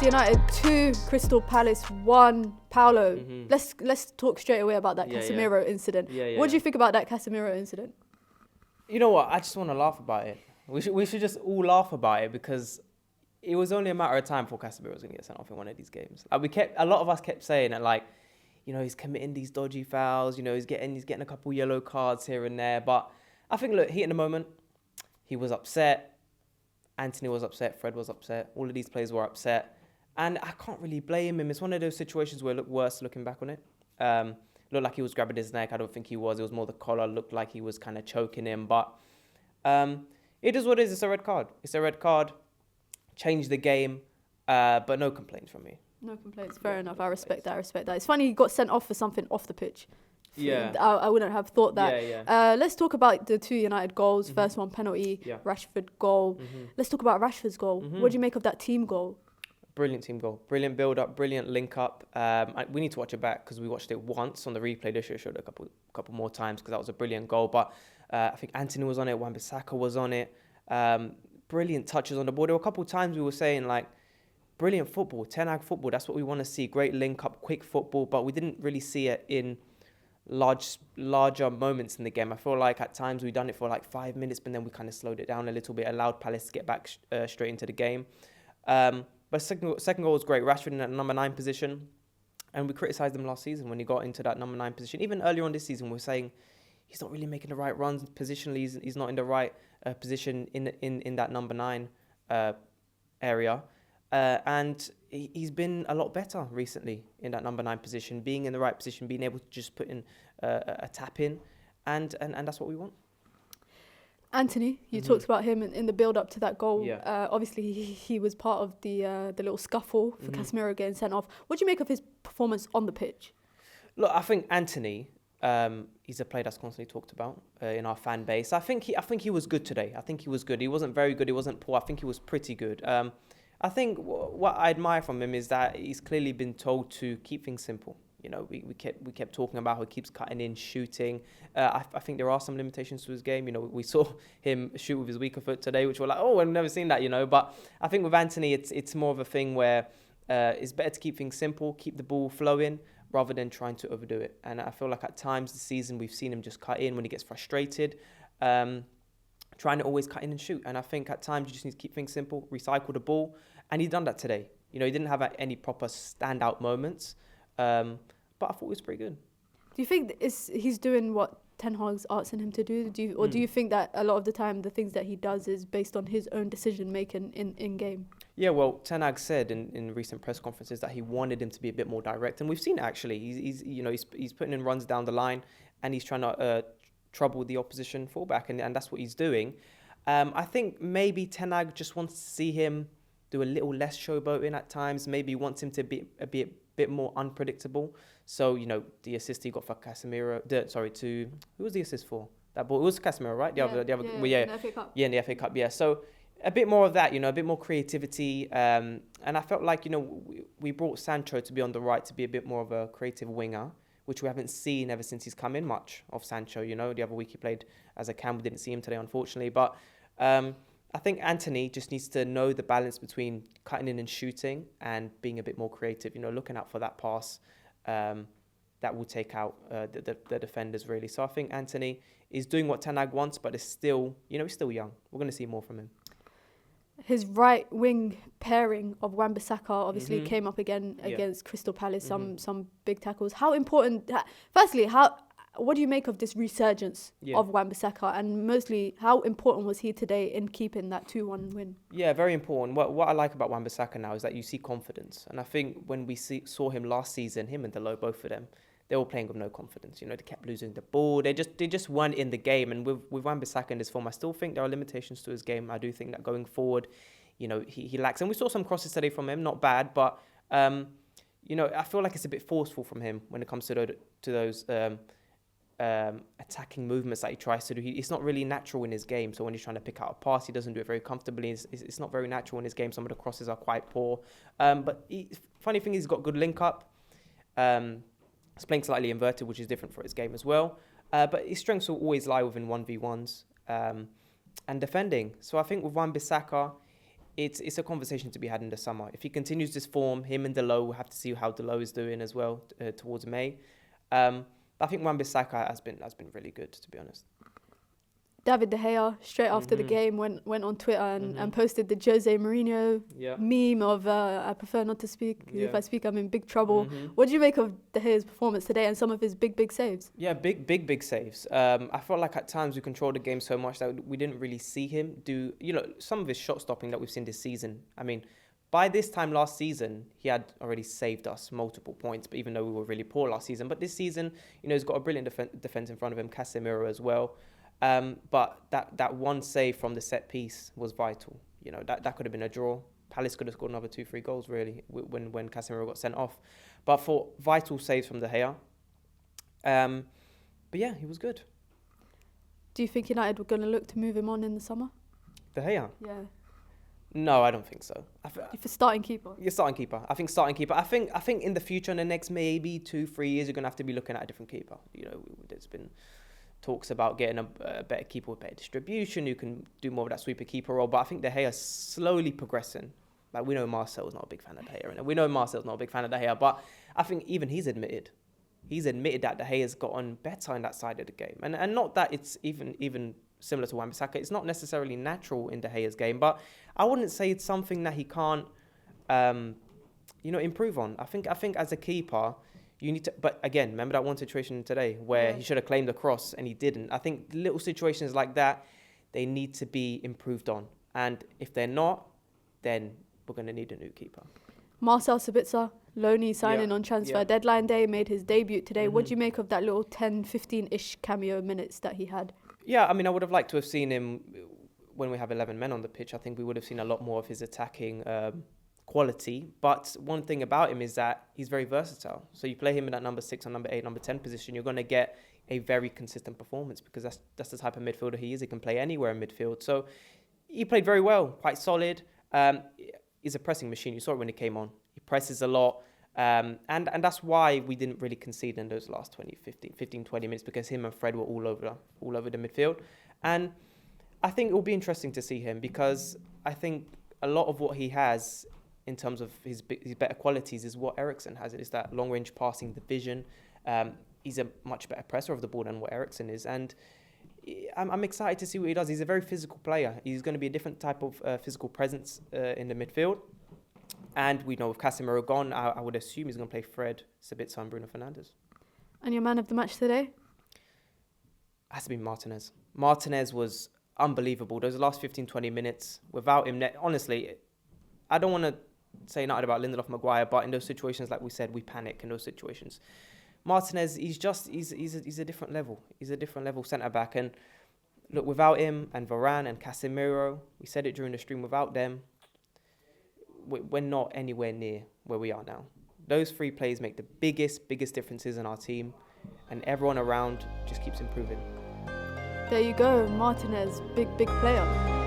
Manchester United 2, Crystal Palace 1. Paolo, let's talk straight away about that Casemiro incident. What do you think about that Casemiro incident? You know what? I just want to laugh about it. We should just all laugh about it because it was only a matter of time before Casemiro was going to get sent off in one of these games. Like a lot of us kept saying that, like, you know, he's committing these dodgy fouls. You know, he's getting a couple yellow cards here and there. But I think, look, heat in the moment, he was upset. Anthony was upset. Fred was upset. All of these players were upset. And I can't really blame him. It's one of those situations where it looked worse looking back on it. Looked like he was grabbing his neck. I don't think he was. It was more the collar. Looked like he was kind of choking him. But it is what it is. It's a red card. It's a red card. Changed the game. But no complaints from me. No complaints. Fair enough. I respect that. It's funny he got sent off for something off the pitch. Yeah. I wouldn't have thought that. Yeah. Let's talk about the 2 United goals. First one, penalty. Yeah. Rashford goal. Let's talk about Rashford's goal. What do you make of that team goal? Brilliant team goal. Brilliant build-up. Brilliant link-up. We need to watch it back because we watched it once on the replay. They should have showed it a couple more times because that was a brilliant goal. But I think Anthony was on it. Wan-Bissaka was on it. Brilliant touches on the ball. There were a couple of times we were saying, like, brilliant football. Ten Hag football. That's what we want to see. Great link-up, quick football. But we didn't really see it in larger moments in the game. I feel like at times we've done it for like 5 minutes, but then we kind of slowed it down a little bit, allowed Palace to get back straight into the game. But second goal was great. Rashford in that number 9 position, and we criticised him last season when he got into that number 9 position. Even earlier on this season, we were saying he's not really making the right runs positionally. He's not in the right position in that number 9 area. And he's been a lot better recently in that number 9 position, being in the right position, being able to just put in a tap in, and that's what we want. Anthony, you talked about him in the build-up to that goal. Yeah. Obviously, he was part of the little scuffle for Casemiro getting sent off. What do you make of his performance on the pitch? Look, I think Anthony, he's a player that's constantly talked about in our fan base. I think he was good today. I think he was good. He wasn't very good. He wasn't poor. I think he was pretty good. I think what I admire from him is that he's clearly been told to keep things simple. You know, we kept talking about how he keeps cutting in, shooting. I think there are some limitations to his game. You know, we saw him shoot with his weaker foot today, which we're like, oh, I've never seen that, you know. But I think with Anthony, it's more of a thing where it's better to keep things simple, keep the ball flowing, rather than trying to overdo it. And I feel like at times this season, we've seen him just cut in when he gets frustrated, trying to always cut in and shoot. And I think at times you just need to keep things simple, recycle the ball. And he's done that today. You know, he didn't have any proper standout moments. But I thought it was pretty good. Do you think he's doing what Ten Hag's asking him to do? Do you think that a lot of the time the things that he does is based on his own decision making in game? Yeah, well, Ten Hag said in recent press conferences that he wanted him to be a bit more direct, and we've seen it actually. He's putting in runs down the line, and he's trying to trouble the opposition fullback, and that's what he's doing. I think maybe Ten Hag just wants to see him do a little less showboating at times. Maybe wants him to be a bit more unpredictable. So, you know, the assist he got for Casemiro, who was the assist for? That ball, it was Casemiro, right? In the FA Cup. Yeah, in the FA Cup, yeah. So a bit more of that, you know, a bit more creativity. And I felt like, you know, we brought Sancho to be on the right to be a bit more of a creative winger, which we haven't seen ever since he's come in much of Sancho, you know. The other week he played as a cam. We didn't see him today, unfortunately. But I think Anthony just needs to know the balance between cutting in and shooting and being a bit more creative, you know, looking out for that pass that will take out the defenders, really. So I think Anthony is doing what Ten Hag wants, but is still, you know, he's still young. We're going to see more from him. His right wing pairing of Wan-Bissaka obviously came up again against Crystal Palace, some big tackles. How important, firstly, what do you make of this resurgence of Wan-Bissaka, and mostly how important was he today in keeping that 2-1 win? Yeah, very important. What I like about Wan-Bissaka now is that you see confidence, and I think when we saw him last season, him and Dalot, both of them, they were playing with no confidence. You know, they kept losing the ball. They just weren't in the game. And with Wan-Bissaka in this form, I still think there are limitations to his game. I do think that going forward, you know, he lacks. And we saw some crosses today from him, not bad, but you know, I feel like it's a bit forceful from him when it comes to those attacking movements that he tries to do. It's not really natural in his game. So when he's trying to pick out a pass, he doesn't do it very comfortably. It's not very natural in his game. Some of the crosses are quite poor. But funny thing is, he's got good link up. He's playing slightly inverted, which is different for his game as well. But his strengths will always lie within 1v1s and defending. So I think with Wan-Bissaka, it's a conversation to be had in the summer. If he continues this form, him and Delo, we'll have to see how Delo is doing as well towards May. I think Wan-Bissaka has been really good, to be honest. David De Gea, straight after the game, went on Twitter and posted the Jose Mourinho meme of I prefer not to speak. If I speak, I'm in big trouble. What do you make of De Gea's performance today and some of his big saves? Yeah, big saves. I felt like at times we controlled the game so much that we didn't really see him do, some of his shot stopping that we've seen this season. I mean, by this time last season, he had already saved us multiple points, but even though we were really poor last season. But this season, he's got a brilliant defense in front of him, Casemiro as well. But that one save from the set piece was vital. That could have been a draw. Palace could have scored another 2-3 goals, really, when Casemiro got sent off. But for vital saves from De Gea. But yeah, he was good. Do you think United were going to look to move him on in the summer? De Gea? Yeah. No, I don't think so. For starting keeper? You're starting keeper. I think starting keeper. I think in the future, in the next maybe 2-3 years, you're going to have to be looking at a different keeper. There's been talks about getting a better keeper with better distribution who can do more of that sweeper keeper role. But I think De Gea is slowly progressing. Like, we know Marcel's not a big fan of De Gea. And we know Marcel's not a big fan of De Gea. But I think even he's admitted that De Gea's gotten better in that side of the game. And not that it's even similar to Wan-Bissaka. It's not necessarily natural in De Gea's game. But I wouldn't say it's something that he can't, improve on. I think as a keeper, you need to, but again, remember that one situation today where he should have claimed the cross and he didn't. I think little situations like that, they need to be improved on. And if they're not, then we're going to need a new keeper. Marcel Sabitzer, loanee signing on transfer deadline day, made his debut today. What do you make of that little 10, 15-ish cameo minutes that he had? Yeah, I mean, I would have liked to have seen him when we have 11 men on the pitch. I think we would have seen a lot more of his attacking quality, but one thing about him is that he's very versatile. So you play him in that number 6 or number 8, number 10 position, you're going to get a very consistent performance because that's the type of midfielder he is. He can play anywhere in midfield. So he played very well, quite solid. He's a pressing machine. You saw it when he came on. He presses a lot. And that's why we didn't really concede in those last 15, 20 minutes, because him and Fred were all over the midfield. And I think it will be interesting to see him, because I think a lot of what he has in terms of his better qualities is what Eriksen has. It is that long-range passing, the vision. He's a much better presser of the ball than what Eriksen is. And I'm excited to see what he does. He's a very physical player. He's going to be a different type of physical presence in the midfield. And we know with Casemiro gone, I would assume he's going to play Fred, Sabitzer and Bruno Fernandes. And your man of the match today? Has to be Martinez. Martinez was unbelievable. Those last 15, 20 minutes, without him, honestly, I don't want to say nothing about Lindelof, Maguire, but in those situations, like we said, we panic in those situations. Martinez, he's a different level. He's a different level centre-back. And look, without him and Varane and Casemiro, we said it during the stream, without them, we're not anywhere near where we are now. Those 3 players make the biggest differences in our team, and everyone around just keeps improving. There you go, Martinez, big player.